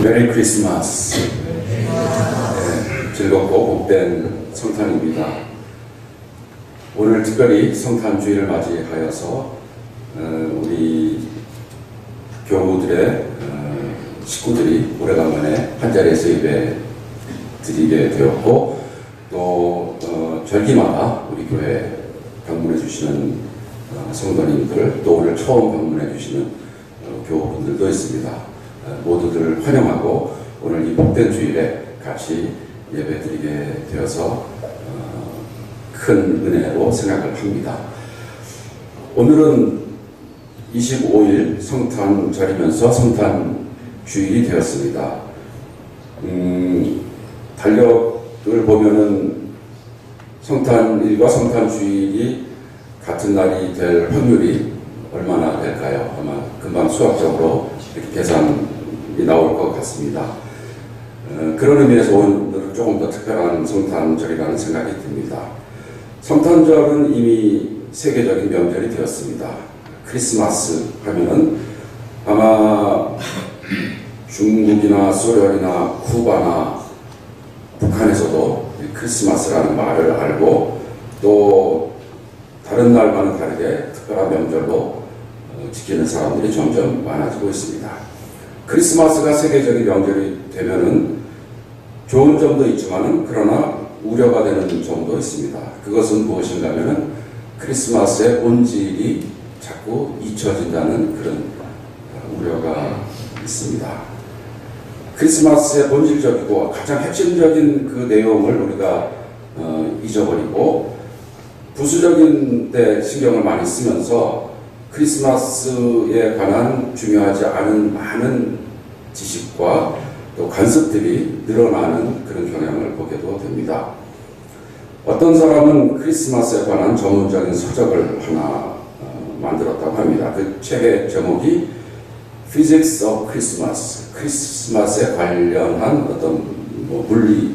메리 크리스마스. 즐겁고 복된 성탄입니다. 오늘 특별히 성탄주의를 맞이하여서 우리 교우들의 식구들이 오래간만에 한자리에서 예배 드리게 되었고, 또 절기마다 우리 교회 방문해 주시는 성도님들, 또 오늘 처음 방문해 주시는 교우분들도 있습니다. 모두들 환영하고 오늘 이 복된 주일에 같이 예배 드리게 되어서 큰 은혜로 생각을 합니다. 오늘은 25일 성탄절이면서 성탄주일이 되었습니다. 달력을 보면은 성탄일과 성탄주일이 같은 날이 될 확률이 얼마나 될까요? 아마 금방 수학적으로 이렇게 계산이 나올 것 같습니다. 그런 의미에서 오늘은 조금 더 특별한 성탄절이라는 생각이 듭니다. 성탄절은 이미 세계적인 명절이 되었습니다. 크리스마스 하면은 아마 중국이나 소련이나 쿠바나 북한에서도 크리스마스라는 말을 알고, 또 다른 날과는 다르게 특별한 명절로 지키는 사람들이 점점 많아지고 있습니다. 크리스마스가 세계적인 명절이 되면은 좋은 점도 있지만은 그러나 우려가 되는 점도 있습니다. 그것은 무엇인가 하면은 크리스마스의 본질이 자꾸 잊혀진다는 그런 우려가 있습니다. 크리스마스의 본질적이고 가장 핵심적인 그 내용을 우리가 잊어버리고 부수적인 데 신경을 많이 쓰면서 크리스마스에 관한 중요하지 않은 많은 지식과 또 관습들이 늘어나는 그런 경향을 보게도 됩니다. 어떤 사람은 크리스마스에 관한 전문적인 서적을 하나 만들었다고 합니다. 그 책의 제목이 Physics of Christmas, 크리스마스에 관련한 어떤 물리학,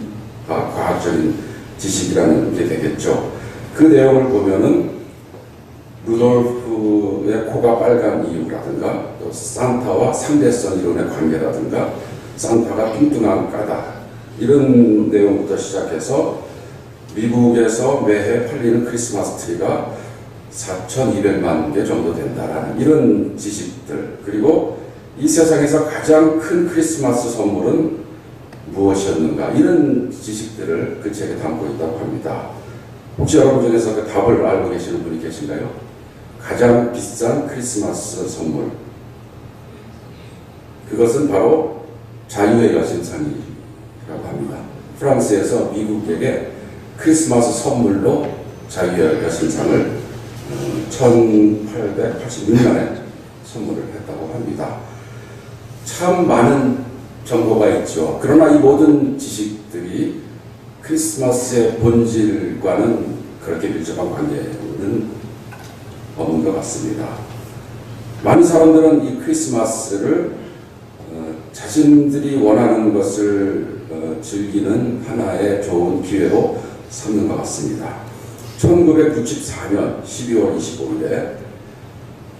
과학적인 지식이라는 게 되겠죠. 그 내용을 보면은 루돌프의 코가 빨간 이유라든가, 또 산타와 상대성 이론의 관계라든가, 산타가 뚱뚱한 까닭, 이런 내용부터 시작해서 미국에서 매해 팔리는 크리스마스 트리가 4,200만 개 정도 된다라는 이런 지식들, 그리고 이 세상에서 가장 큰 크리스마스 선물은 무엇이었는가, 이런 지식들을 그 책에 담고 있다고 합니다. 혹시 여러분 중에서 그 답을 알고 계시는 분이 계신가요? 가장 비싼 크리스마스 선물, 그것은 바로 자유의 여신상이라고 합니다. 프랑스에서 미국에게 크리스마스 선물로 자유의 여신상을 1886년에 선물을 했다고 합니다. 참 많은 정보가 있죠. 그러나 이 모든 지식들이 크리스마스의 본질과는 그렇게 밀접한 관계는 없는 것 같습니다. 많은 사람들은 이 크리스마스를 자신들이 원하는 것을 즐기는 하나의 좋은 기회로 삼는 것 같습니다. 1994년 12월 25일에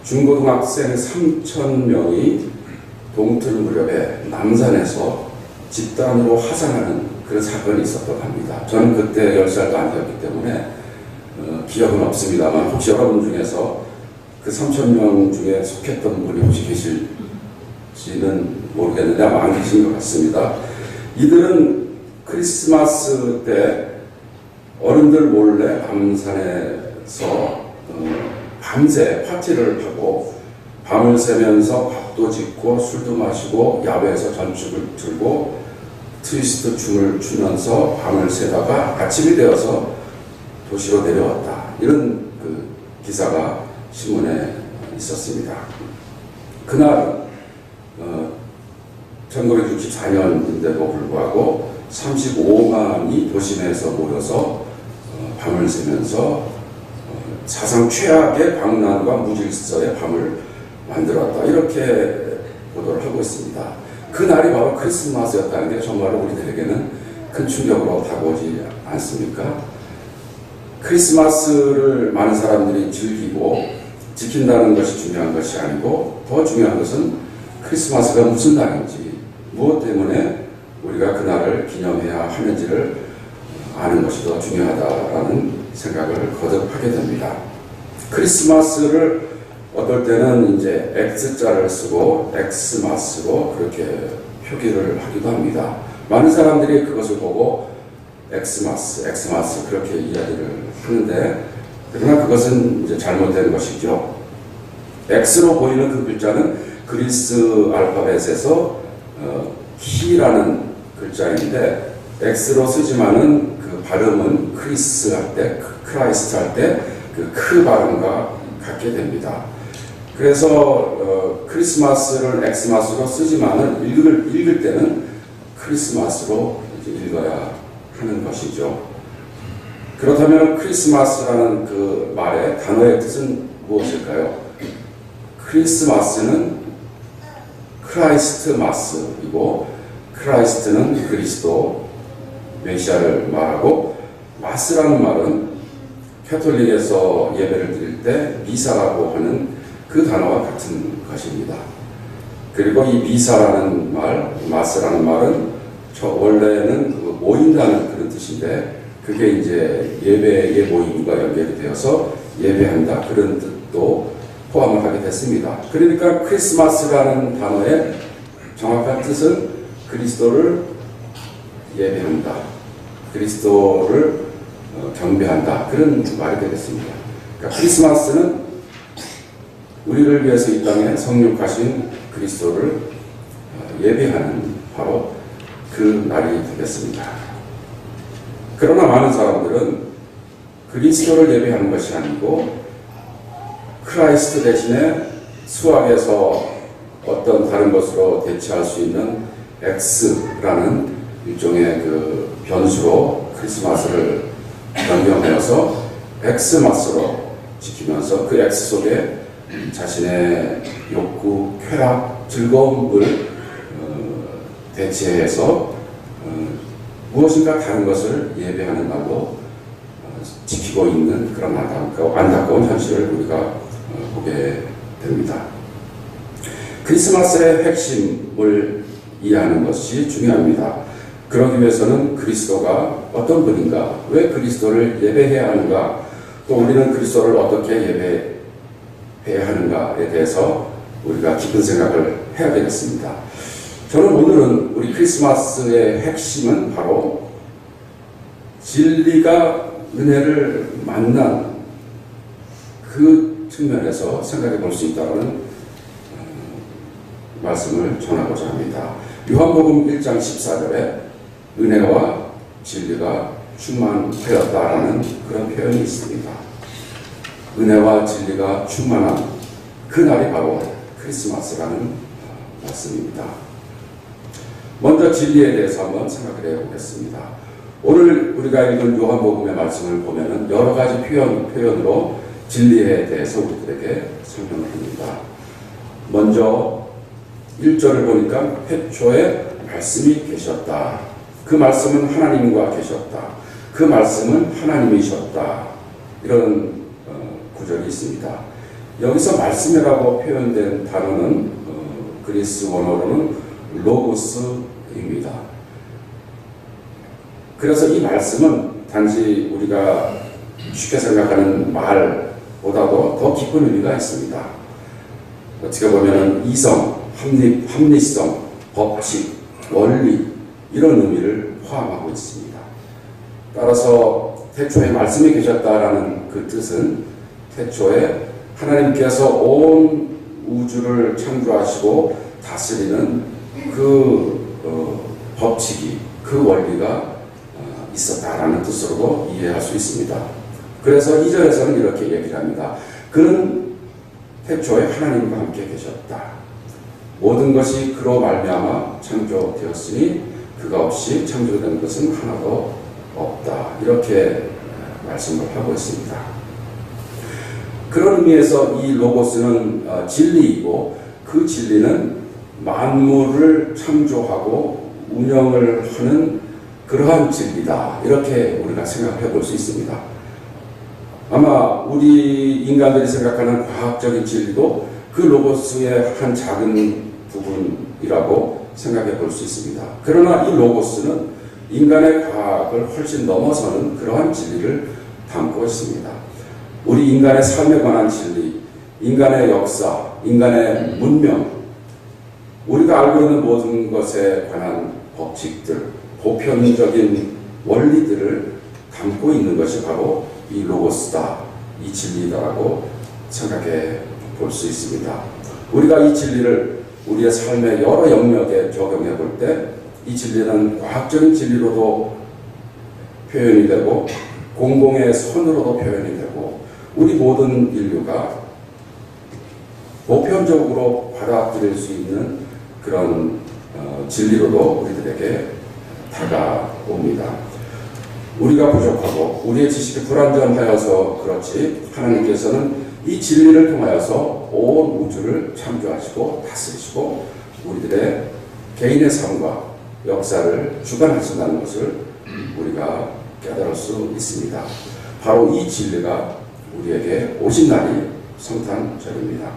중고등학생 3,000명이 동틀 무렵에 남산에서 집단으로 화상하는 그런 사건이 있었다고 합니다. 저는 그때 10살도 안 되었기 때문에 기억은 없습니다만, 혹시 여러분 중에서 그 3,000명 중에 속했던 분이 혹시 계실지는 모르겠는데 아마 안 계신 것 같습니다. 이들은 크리스마스 때 어른들 몰래 남산에서 밤새 파티를 하고 밤을 새면서 밥도 짓고 술도 마시고 야외에서 전축을 들고 트위스트 춤을 추면서 밤을 새다가 아침이 되어서 도시로 내려왔다, 이런 그 기사가 신문에 있었습니다. 그날 1964년인데도 불구하고 35만이 도심에서 모여서 밤을 새면서 사상 최악의 방난과 무질서의 밤을 만들었다, 이렇게 보도를 하고 있습니다. 그 날이 바로 크리스마스였다는 게 정말로 우리들에게는 큰 충격으로 다가오지 않습니까? 크리스마스를 많은 사람들이 즐기고 지킨다는 것이 중요한 것이 아니고, 더 중요한 것은 크리스마스가 무슨 날인지, 무엇 때문에 우리가 그날을 기념해야 하는지를 아는 것이 더 중요하다라는 생각을 거듭 하게 됩니다. 크리스마스를 어떨 때는 이제 X자를 쓰고 엑스마스로 그렇게 표기를 하기도 합니다. 많은 사람들이 그것을 보고 엑스마스 그렇게 이야기를 하는데, 그러나 그것은 이제 잘못된 것이죠. X로 보이는 그 글자는 그리스 알파벳에서 키라는 글자인데, X로 쓰지만은 그 발음은 크리스 할 때, 크라이스트 할 때 그 크 발음과 같게 됩니다. 그래서 크리스마스를 엑스마스로 쓰지만은 읽을 때는 크리스마스로 읽어야 하는 것이죠. 그렇다면 크리스마스라는 그 말의 단어의 뜻은 무엇일까요? 크리스마스는 크라이스트 마스이고, 크라이스트는 그리스도 메시아를 말하고, 마스라는 말은 캐톨릭에서 예배를 드릴 때 미사라고 하는 그 단어와 같은 것입니다. 그리고 이 미사라는 말, 마스라는 말은 원래는 그 모인다는 그런 뜻인데, 그게 이제 예배의 모임과 연결이 되어서 예배한다 그런 뜻도 포함을 하게 됐습니다. 그러니까 크리스마스라는 단어의 정확한 뜻은 그리스도를 예배한다, 그리스도를 경배한다, 그런 말이 되겠습니다. 그러니까 크리스마스는 우리를 위해서 이 땅에 성육하신 그리스도를 예배하는 바로 그 날이 되겠습니다. 그러나 많은 사람들은 그리스도를 예배하는 것이 아니고 크라이스트 대신에 수학에서 어떤 다른 것으로 대체할 수 있는 X라는 일종의 그 변수로 크리스마스를 변경하여서 엑스마스로 지키면서 그 X 속에 자신의 욕구, 쾌락, 즐거움을 대체해서 무엇인가 다른 것을 예배하는 날로 지키고 있는 그런 안타까운 현실을 우리가 보게 됩니다. 크리스마스의 핵심을 이해하는 것이 중요합니다. 그러기 위해서는 그리스도가 어떤 분인가, 왜 그리스도를 예배해야 하는가, 또 우리는 그리스도를 어떻게 예배해야 하는가에 대해서 우리가 깊은 생각을 해야 되겠습니다. 저는 오늘은 우리 크리스마스의 핵심은 바로 진리가 은혜를 만난 그 측면에서 생각해 볼 수 있다는 말씀을 전하고자 합니다. 요한복음 1장 14절에 은혜와 진리가 충만하였다라는 그런 표현이 있습니다. 은혜와 진리가 충만한 그 날이 바로 크리스마스라는 말씀입니다. 먼저 진리에 대해서 한번 생각을 해보겠습니다. 오늘 우리가 읽은 요한복음의 말씀을 보면은 여러 가지 표현으로 진리에 대해서 우리들에게 설명을 합니다. 먼저 1절을 보니까 태초에 말씀이 계셨다. 그 말씀은 하나님과 계셨다. 그 말씀은 하나님이셨다. 이런 구절이 있습니다. 여기서 말씀이라고 표현된 단어는 그리스 원어로는 로고스입니다. 그래서 이 말씀은 단지 우리가 쉽게 생각하는 말보다도 더 깊은 의미가 있습니다. 어떻게 보면 이성, 합리성, 법칙, 원리 이런 의미를 포함하고 있습니다. 따라서 태초에 말씀이 계셨다라는 그 뜻은 태초에 하나님께서 온 우주를 창조하시고 다스리는 그 법칙이, 그 원리가 있었다라는 뜻으로도 이해할 수 있습니다. 그래서 2절에서는 이렇게 얘기를 합니다. 그는 태초에 하나님과 함께 계셨다. 모든 것이 그로 말미암아 창조되었으니 그가 없이 창조된 것은 하나도 없다. 이렇게 말씀을 하고 있습니다. 그런 의미에서 이 로고스는 진리이고, 그 진리는 만물을 창조하고 운영을 하는 그러한 진리다. 이렇게 우리가 생각해 볼 수 있습니다. 아마 우리 인간들이 생각하는 과학적인 진리도 그 로고스의 한 작은 부분이라고 생각해 볼 수 있습니다. 그러나 이 로고스는 인간의 과학을 훨씬 넘어서는 그러한 진리를 담고 있습니다. 우리 인간의 삶에 관한 진리, 인간의 역사, 인간의 문명, 우리가 알고 있는 모든 것에 관한 법칙들, 보편적인 원리들을 담고 있는 것이 바로 이 로고스다, 이 진리다라고 생각해 볼 수 있습니다. 우리가 이 진리를 우리의 삶의 여러 영역에 적용해 볼 때 이 진리는 과학적인 진리로도 표현이 되고 공공의 선으로도 표현이 되고 우리 모든 인류가 보편적으로 받아들일 수 있는 그런 진리로도 우리들에게 다가옵니다. 우리가 부족하고 우리의 지식이 불완전하여서 그렇지 하나님께서는 이 진리를 통하여서 온 우주를 창조하시고 다스리시고 우리들의 개인의 삶과 역사를 주관하신다는 것을 우리가 깨달을 수 있습니다. 바로 이 진리가 우리에게 오신 날이 성탄절입니다.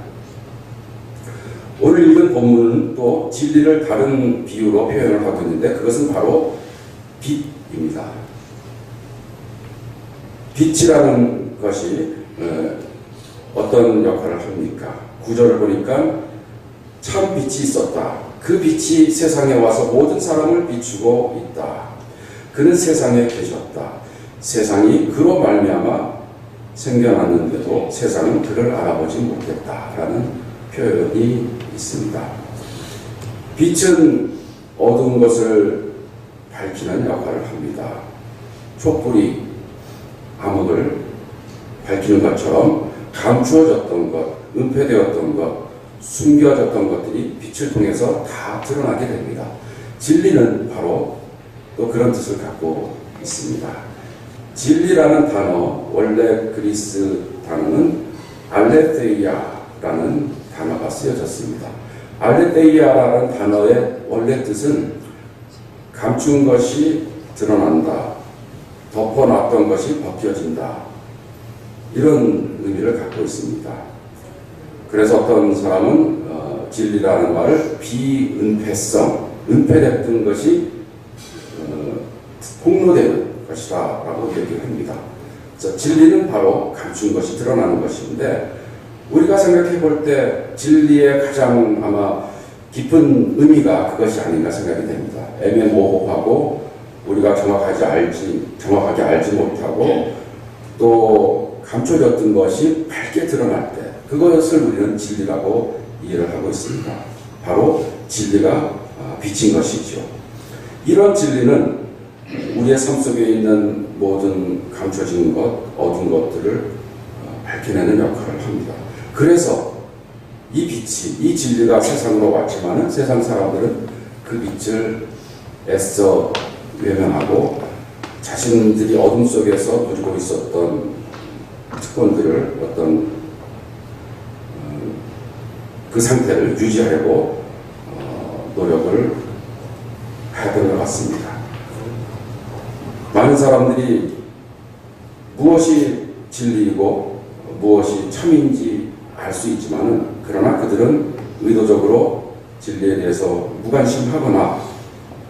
오늘 읽은 본문은 또 진리를 다른 비유로 표현을 하고 있는데 그것은 바로 빛입니다. 빛이라는 것이 어떤 역할을 합니까? 구절을 보니까 참 빛이 있었다. 그 빛이 세상에 와서 모든 사람을 비추고 있다. 그는 세상에 계셨다. 세상이 그로 말미암아 생겨났는데도 세상은 그를 알아보지 못했다라는 표현이 있습니다. 빛은 어두운 것을 밝히는 역할을 합니다. 촛불이 암흑을 밝히는 것처럼 감추어졌던 것, 은폐되었던 것, 숨겨졌던 것들이 빛을 통해서 다 드러나게 됩니다. 진리는 바로 또 그런 뜻을 갖고 있습니다. 진리라는 단어, 원래 그리스 단어는 알레테이아라는 단어가 쓰여졌습니다. 알레테이아라는 단어의 원래 뜻은 감춘 것이 드러난다, 덮어놨던 것이 벗겨진다, 이런 의미를 갖고 있습니다. 그래서 어떤 사람은 진리라는 말을 비은폐성, 은폐됐던 것이 폭로되는 것이다 라고 얘기를 합니다. 진리는 바로 감춘 것이 드러나는 것인데 우리가 생각해 볼 때 진리의 가장 아마 깊은 의미가 그것이 아닌가 생각이 됩니다. 애매모호하고 우리가 정확하게 알지 못하고 또 감춰졌던 것이 밝게 드러날 때 그것을 우리는 진리라고 이해를 하고 있습니다. 바로 진리가 비친 것이죠. 이런 진리는 우리의 삶 속에 있는 모든 감춰진 것, 어두운 것들을 밝혀내는 역할을 합니다. 그래서 이 빛이, 이 진리가 세상으로 왔지만은 세상 사람들은 그 빛을 애써 외면하고 자신들이 어둠 속에서 누리고 있었던 특권들을 어떤 그 상태를 유지하려고 노력을 해야 되는 것 같습니다. 많은 사람들이 무엇이 진리이고 무엇이 참인지 알 수 있지만은 그러나 그들은 의도적으로 진리에 대해서 무관심하거나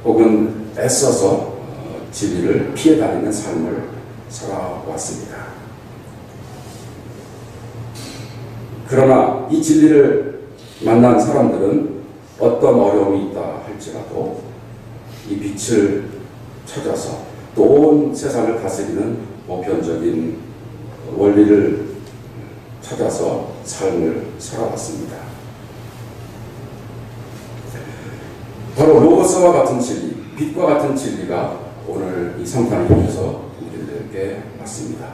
혹은 애써서 진리를 피해 다니는 삶을 살아왔습니다. 그러나 이 진리를 만난 사람들은 어떤 어려움이 있다 할지라도 이 빛을 찾아서 또 온 세상을 다스리는 보편적인 원리를 찾아서 삶을 살아왔습니다. 바로 로고스와 같은 진리, 빛과 같은 진리가 오늘 이 성탄을 통해서 우리들에게 왔습니다.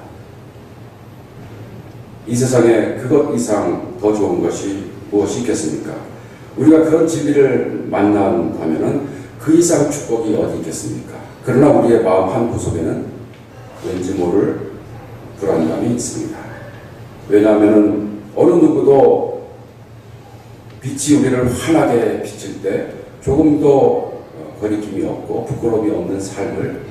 이 세상에 그것 이상 더 좋은 것이 무엇이 있겠습니까? 우리가 그런 진리를 만난다면 그 이상 축복이 어디 있겠습니까? 그러나 우리의 마음 한 구석에는 왠지 모를 불안감이 있습니다. 왜냐하면 어느 누구도 빛이 우리를 환하게 비칠 때 조금도 거리낌이 없고 부끄러움이 없는 삶을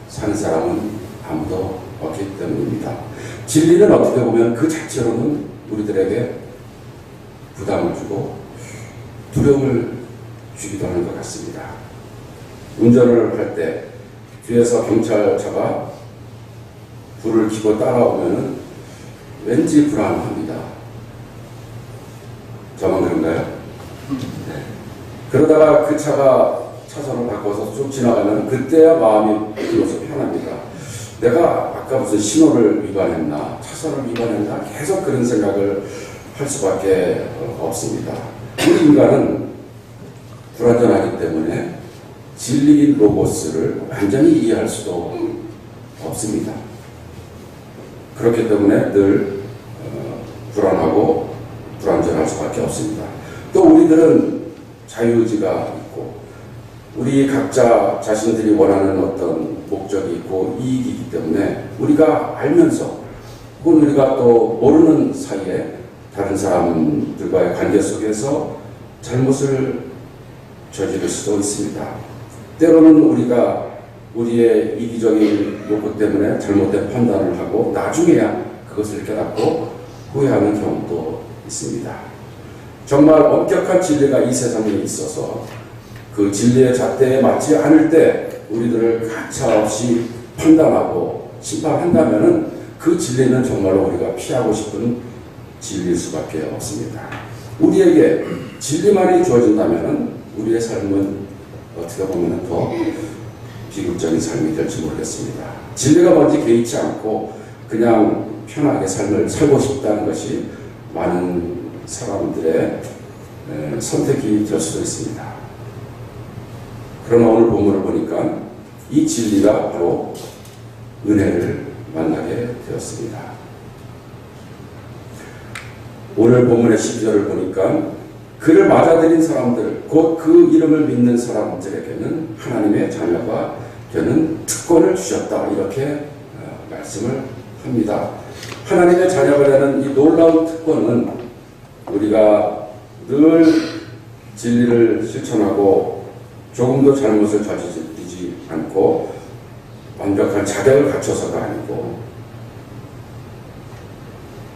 사는 사람은 아무도 없기 때문입니다. 진리는 어떻게 보면 그 자체로는 우리들에게 부담을 주고 두려움을 주기도 하는 것 같습니다. 운전을 할 때 뒤에서 경찰차가 불을 켜고 따라오면 왠지 불안합니다. 저만 그런가요? 네. 그러다가 그 차가 차선을 바꿔서 쭉 지나가면 그때야 마음이 비로소 편합니다. 내가 아까 무슨 신호를 위반했나, 차선을 위반했나, 계속 그런 생각을 할 수밖에 없습니다. 우리 인간은 불완전하기 때문에 진리인 로고스를 완전히 이해할 수도 없습니다. 그렇기 때문에 늘 불안하고 불완전할 수밖에 없습니다. 또 우리들은 자유의지가 있고 우리 각자 자신들이 원하는 어떤 목적이 있고 이익이 있기 때문에 우리가 알면서 혹은 우리가 또 모르는 사이에 다른 사람들과의 관계 속에서 잘못을 저지를 수도 있습니다. 때로는 우리가 우리의 이기적인 욕구 때문에 잘못된 판단을 하고 나중에야 그것을 깨닫고 후회하는 경우도 있습니다. 정말 엄격한 진리가 이 세상에 있어서 그 진리의 잣대에 맞지 않을 때 우리들을 가차없이 판단하고 심판한다면 그 진리는 정말로 우리가 피하고 싶은 진리일 수밖에 없습니다. 우리에게 진리만이 주어진다면 우리의 삶은 어떻게 보면 더 비극적인 삶이 될지 모르겠습니다. 진리가 뭔지 개의치 않고 그냥 편하게 삶을 살고 싶다는 것이 많은 사람들의 선택이 될 수도 있습니다. 그러나 오늘 본문을 보니까 이 진리가 바로 은혜를 만나게 되었습니다. 오늘 본문의 12절을 보니까 그를 맞아들인 사람들, 곧 그 이름을 믿는 사람들에게는 하나님의 자녀가 되는 특권을 주셨다. 이렇게 말씀을 합니다. 하나님의 자녀가 되는 이 놀라운 특권은 우리가 늘 진리를 실천하고 조금도 잘못을 저지르지 않고 완벽한 자격을 갖춰서가 아니고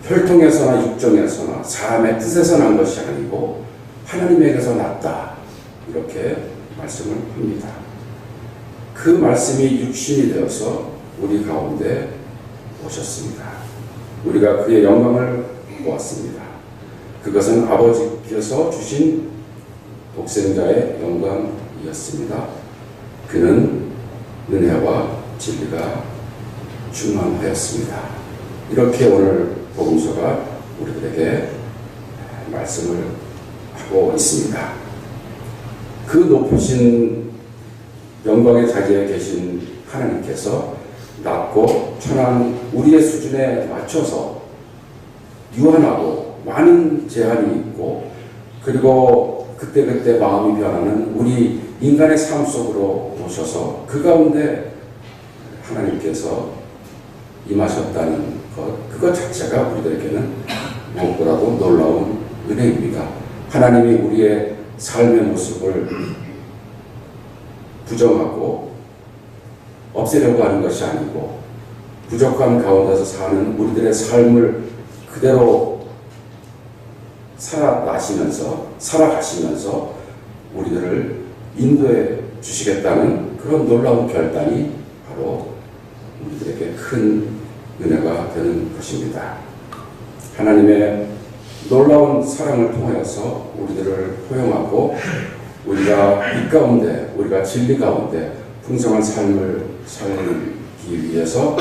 혈통에서나 육정에서나 사람의 뜻에서 난 것이 아니고 하나님에게서 났다. 이렇게 말씀을 합니다. 그 말씀이 육신이 되어서 우리 가운데 오셨습니다. 우리가 그의 영광을 보았습니다. 그것은 아버지께서 주신 독생자의 영광이었습니다. 그는 은혜와 진리가 충만하였습니다. 이렇게 오늘 복음서가 우리들에게 말씀을 하고 있습니다. 그 높으신 영광의 자리에 계신 하나님께서 낮고 천한 우리의 수준에 맞춰서 유한하고 많은 제한이 있고 그리고 그때그때 마음이 변하는 우리 인간의 삶 속으로 오셔서 그 가운데 하나님께서 임하셨다는 것, 그것 자체가 우리들에게는 무엇보다도 놀라운 은혜입니다. 하나님이 우리의 삶의 모습을 부정하고 없애려고 하는 것이 아니고 부족한 가운데서 사는 우리들의 삶을 그대로 살아가시면서 우리들을 인도해 주시겠다는 그런 놀라운 결단이 바로 우리들에게 큰 은혜가 되는 것입니다. 하나님의 놀라운 사랑을 통하여서 우리들을 포용하고 우리가 빛 가운데, 우리가 진리 가운데 풍성한 삶을 살기 위해서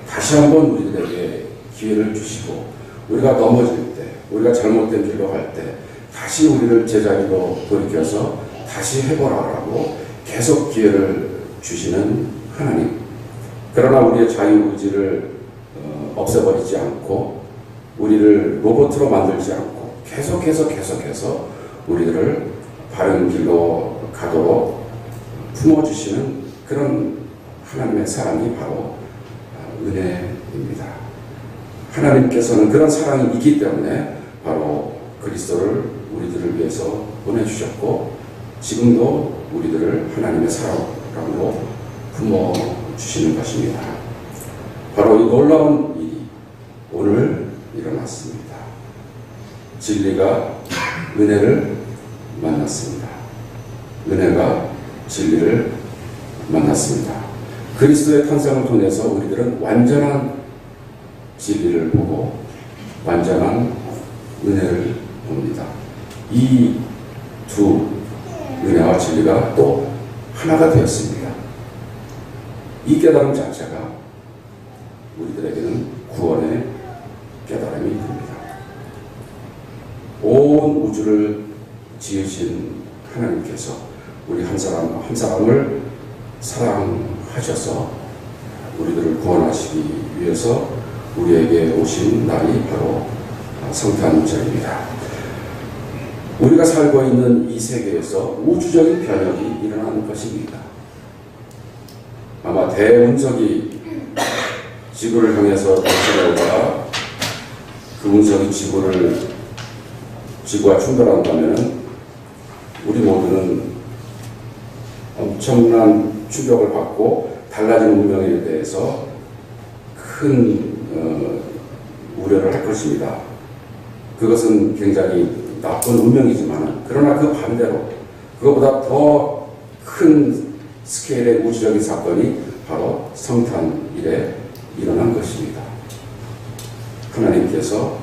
다시 한번 우리들에게 기회를 주시고 우리가 넘어질 때, 우리가 잘못된 길로 갈 때 다시 우리를 제자리로 돌이켜서 다시 해보라고 계속 기회를 주시는 하나님. 그러나 우리의 자유의지를 없애버리지 않고 우리를 로봇으로 만들지 않고 계속해서 우리들을 바른 길로 가도록 품어주시는 그런 하나님의 사랑이 바로 은혜입니다. 하나님께서는 그런 사랑이 있기 때문에 바로 그리스도를 우리들을 위해서 보내주셨고 지금도 우리들을 하나님의 사랑으로 품어주시는 것입니다. 바로 이 놀라운 일이 오늘 일어났습니다. 진리가 은혜를 만났습니다. 은혜가 진리를 만났습니다. 그리스도의 탄생을 통해서 우리들은 완전한 진리를 보고 완전한 은혜를 봅니다. 이 두 은혜와 진리가 또 하나가 되었습니다. 이 깨달음 자체가 우리들에게는 구원의 깨달음이 됩니다. 온 우주를 지으신 하나님께서 우리 한 사람 한 사람을 사랑하셔서 우리들을 구원하시기 위해서 우리에게 오신 날이 바로 성탄절입니다. 우리가 살고 있는 이 세계에서 우주적인 변혁이 일어나는 것입니다. 아마 대운석이 지구를 향해서 달려오다가 그 운석이 지구와 충돌한다면 우리 모두는 엄청난 충격을 받고 달라진 운명에 대해서 큰 우려를 할 것입니다. 그것은 굉장히 나쁜 운명이지만 그러나 그 반대로 그것보다 더 큰 스케일의 우주적인 사건이 바로 성탄일에 일어난 것입니다. 하나님께서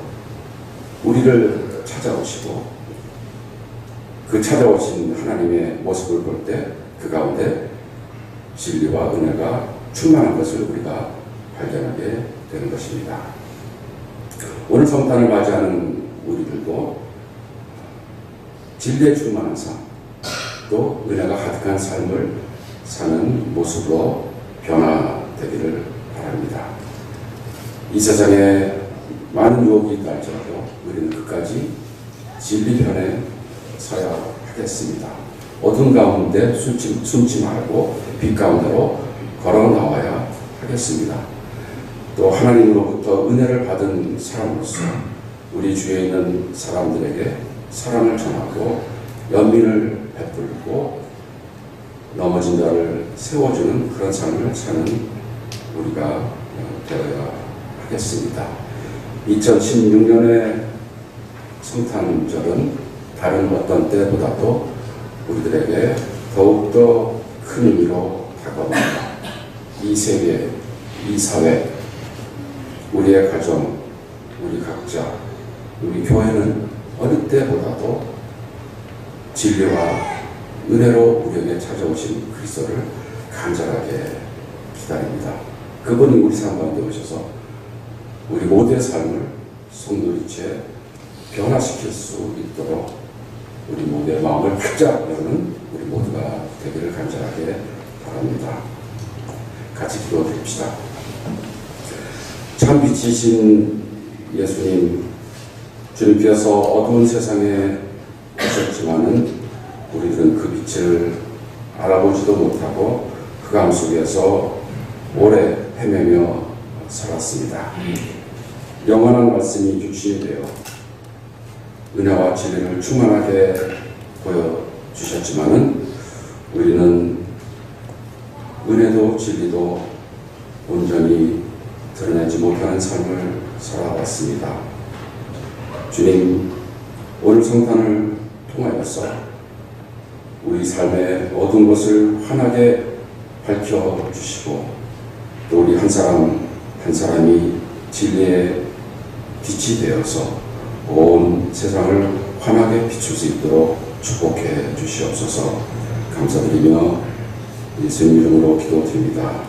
우리를 찾아오시고 그 찾아오신 하나님의 모습을 볼 때 그 가운데 진리와 은혜가 충만한 것을 우리가 발견하게 되는 것입니다. 오늘 성탄을 맞이하는 우리들도 진리에 충만한 삶, 또 은혜가 가득한 삶을 사는 모습으로 변화되기를 바랍니다. 이 세상에 많은 유혹이 있다 할지라도 우리는 끝까지 진리 편에 서야 하겠습니다. 어둠 가운데 숨지 말고 빛 가운데로 걸어 나와야 하겠습니다. 또 하나님으로부터 은혜를 받은 사람으로서 우리 주위에 있는 사람들에게 사랑을 전하고 연민을 베풀고 넘어진 자를 세워주는 그런 삶을 사는 우리가 되어야 하겠습니다. 2016년의 성탄절은 다른 어떤 때보다도 우리들에게 더욱더 큰 의미로 다가옵니다. 이 세계, 이 사회, 우리의 가정, 우리 각자, 우리 교회는 어느 때보다도 진리와 은혜로 우리에게 찾아오신 그리스도를 간절하게 기다립니다. 그분이 우리 삶 가운데 오셔서 우리 모두의 삶을 송두리째 변화시킬 수 있도록 우리 모두의 마음을 활짝 여는 우리 모두가 되기를 간절하게 바랍니다. 같이 기도드립시다. 참 빛이신 예수님, 주님께서 어두운 세상에 오셨지만은 우리들은 그 빛을 알아보지도 못하고 흑암 속에서 오래 헤매며 살았습니다. 영원한 말씀이 육신이 되어 은혜와 진리를 충만하게 보여주셨지만은 우리는 은혜도 진리도 온전히 드러내지 못하는 삶을 살아왔습니다. 주님, 오늘 성탄을 통하여서 우리 삶의 어두운 것을 환하게 밝혀주시고 또 우리 한 사람 한 사람이 진리의 빛이 되어서 온 세상을 환하게 비출 수 있도록 축복해 주시옵소서. 감사드리며 예수님 이름으로 기도드립니다.